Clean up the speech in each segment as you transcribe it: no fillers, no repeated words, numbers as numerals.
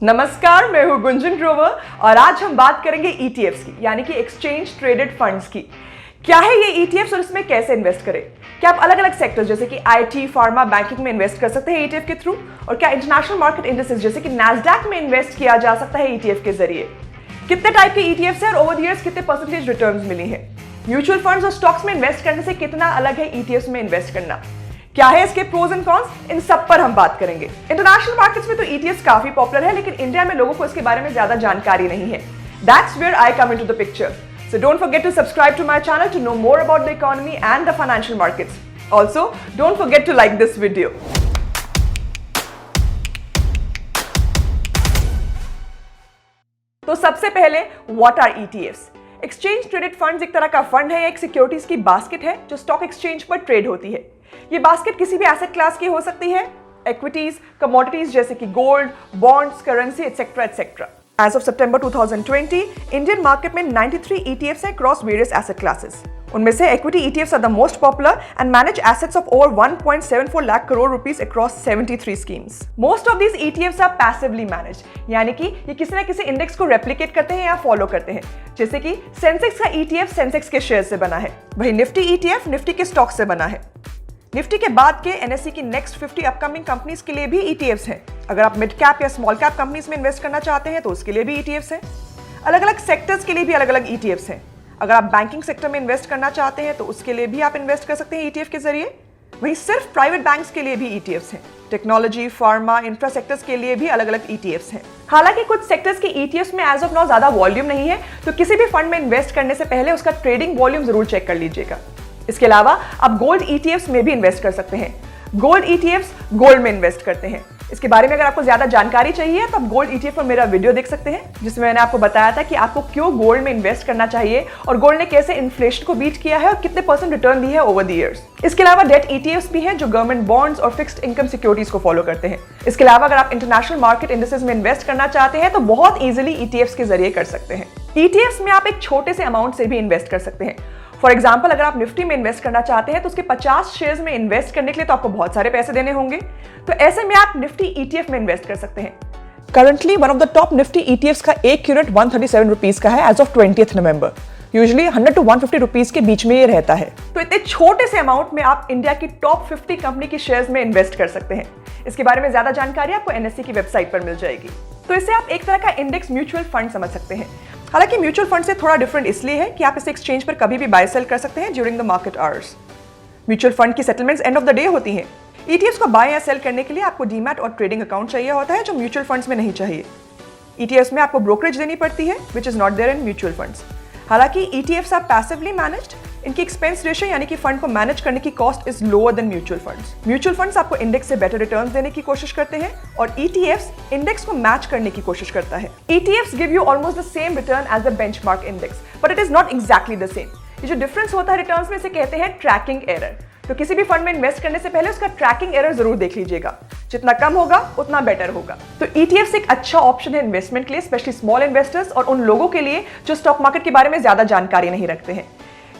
नमस्कार, मैं हूं गुंजन ग्रोवर और आज हम बात करेंगे ETFs की, यानी कि एक्सचेंज ट्रेडेड फंड्स की। क्या है ये ETFs और इसमें कैसे इन्वेस्ट करें? क्या आप अलग अलग सेक्टर्स जैसे कि IT, फार्मा, बैंकिंग में इन्वेस्ट कर सकते हैं ETF के थ्रू? और क्या इंटरनेशनल मार्केट इंडेक्सेस जैसे कि NASDAQ में इन्वेस्ट किया जा सकता है ETF के जरिए? कितने टाइप के ETFs हैं और ओवर द इयर्स कितने परसेंटेज रिटर्न्स मिली हैं? म्यूचुअल फंड्स और स्टॉक्स में इन्वेस्ट करने से कितना अलग है ETFs में इन्वेस्ट करना? क्या है इसके प्रोज एंड कॉन्स? इन सब पर हम बात करेंगे। इंटरनेशनल मार्केट्स में तो ETFs काफी पॉपुलर है, लेकिन इंडिया में लोगों को इसके बारे में ज्यादा जानकारी नहीं है। That's where I come into the picture. So don't forget to subscribe to my channel to know more about the economy and the financial markets. Also, don't forget to like this video. तो सबसे पहले what are ETFs? Exchange traded funds एक तरह का fund है या एक securities की बास्केट है जो स्टॉक एक्सचेंज पर ट्रेड होती है। ये बास्केट किसी भी एसेट क्लास की हो सकती है, इक्विटीज, कमोडिटीज जैसे कि gold, bonds, currency etcetera etcetera. As of September 2020, Indian market में 93 ETFs हैं क्रॉस वेरियस एसेट क्लासेस। उनमें से equity ETFs are the most popular and manage assets of over 1.74 lakh crore rupees across 73 schemes. Most of these ETFs are passively managed, यानी कि ये किसी ना किसी इंडेक्स को रेप्लिकेट करते हैं या फॉलो करते हैं। जैसे कि सेंसेक्स का ETF सेंसेक्स के शेयर से बना है, वही निफ्टी ETF निफ्टी के स्टॉक से बना है। निफ्टी के बाद के NSE की नेक्स्ट 50 अपकमिंग कंपनीज के लिए भी ETFs हैं। अगर आप मिड कैप या स्मॉल कैप कंपनीज में इन्वेस्ट करना चाहते हैं तो उसके लिए भी ETFs हैं। अलग अलग सेक्टर्स के लिए भी अलग अलग ETFs हैं। अगर आप बैंकिंग सेक्टर में इन्वेस्ट करना चाहते हैं तो उसके लिए भी आप इन्वेस्ट कर सकते हैं ETF के जरिए। वहीं सिर्फ प्राइवेट बैंक्स के लिए भी ETFs हैं। टेक्नोलॉजी, फार्मा, इंफ्रा सेक्टर्स के लिए भी अलग अलग ETFs हैं। हालांकि कुछ सेक्टर्स के ETFs में एज ऑफ नाउ ज्यादा वॉल्यूम नहीं है, तो किसी भी फंड में इन्वेस्ट करने से पहले उसका ट्रेडिंग वॉल्यूम जरूर चेक कर लीजिएगा। इसके अलावा आप गोल्ड ETFs में भी इन्वेस्ट कर सकते हैं। गोल्ड ETFs गोल्ड में इन्वेस्ट करते हैं। इसके बारे में अगर आपको ज्यादा जानकारी चाहिए तो आप गोल्ड ETF पर मेरा वीडियो देख सकते हैं, जिसमें मैंने आपको बताया था कि आपको क्यों गोल्ड में इन्वेस्ट करना चाहिए और गोल्ड ने कैसे इन्फ्लेशन को बीट किया है और कितने % रिटर्न दी है ओवर द इयर्स। इसके अलावा डेट ETFs भी हैं जो गवर्नमेंट बॉन्ड्स और फिक्स्ड इनकम सिक्योरिटीज को फॉलो करते हैं। इसके अलावा अगर आप इंटरनेशनल मार्केट इंडेक्सेस में इन्वेस्ट करना चाहते हैं तो बहुत ईजिली ETFs के जरिए कर सकते हैं। ETFs में आप एक छोटे से अमाउंट से भी इन्वेस्ट कर सकते हैं। फॉर एग्जाम्पल, अगर आप निफ्टी में इन्वेस्ट करना चाहते हैं तो उसके 50 शेयर्स में इन्वेस्ट करने के लिए तो आपको बहुत सारे पैसे देने होंगे, तो ऐसे में आप निफ्टी ETF में इन्वेस्ट कर सकते हैं। Currently one of the top Nifty ETFs का एक यूनिट 137 रुपीज का है as of 20th November. Usually 100 to 150 rupees के बीच में ये रहता है। तो इतने छोटे से अमाउंट में आप इंडिया की टॉप 50 कंपनी की शेयर्स में इन्वेस्ट कर सकते हैं। इसके बारे में ज्यादा जानकारी आपको NSE की वेबसाइट पर मिल जाएगी। तो इसे आप एक तरह का इंडेक्स म्यूचुअल फंड समझ सकते हैं। हालांकि म्यूचुअल फंड से थोड़ा डिफरेंट इसलिए है कि आप इसे एक्सचेंज पर कभी भी बाय सेल कर सकते हैं during the market hours. Mutual fund की settlements end of the day होती हैं। ETFs को बाय या सेल करने के लिए आपको डीमैट और ट्रेडिंग अकाउंट चाहिए होता है, जो म्यूचुअल फंड्स में नहीं चाहिए। ETFs में आपको ब्रोकरेज देनी पड़ती है, which is not there in mutual funds. हालांकि ETFs आर पैसिवली मैनेज्ड, इनकी एक्सपेंस रेशियो यानी कि फंड को मैनेज करने की cost is lower than mutual funds. Mutual funds आपको इंडेक्स से बेटर रिटर्न्स देने की कोशिश करते हैं और ETFs इंडेक्स को मैच करने की कोशिश करता है। ETFs give you almost the same return as the benchmark index, but it is not exactly the same. ये जो डिफरेंस होता है रिटर्न्स में, इसे कहते हैं ट्रैकिंग एरर। तो किसी भी फंड में इन्वेस्ट करने से पहले उसका ट्रैकिंग एरर जरूर देख लीजिएगा। जितना कम होगा उतना बेटर होगा। तो ETFs एक अच्छा ऑप्शन है इन्वेस्टमेंट के लिए, स्पेशली स्मॉल इन्वेस्टर्स और उन लोगों के लिए जो स्टॉक मार्केट के बारे में ज्यादा जानकारी नहीं रखते हैं।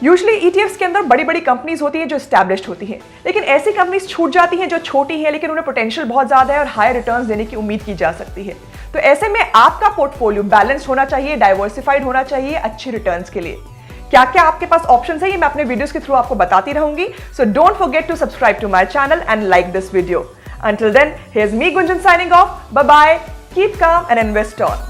यूजुअली ETFs के अंदर बड़ी बड़ी कंपनीज होती हैं जो एस्टैब्लिश्ड होती हैं, लेकिन ऐसी कंपनीज छूट जाती हैं जो छोटी हैं लेकिन उन्हें पोटेंशियल बहुत ज्यादा है और हाई रिटर्न्स देने की उम्मीद की जा सकती है। तो ऐसे में आपका पोर्टफोलियो बैलेंस होना चाहिए, डाइवर्सिफाइड होना चाहिए अच्छी रिटर्न्स के लिए। क्या क्या आपके पास ऑप्शंस है ये मैं अपने वीडियोस के थ्रू आपको बताती रहूंगी। So don't forget to subscribe to my channel and like this video. Until then, here's me Gunjan signing off. Bye bye. Keep calm and invest on.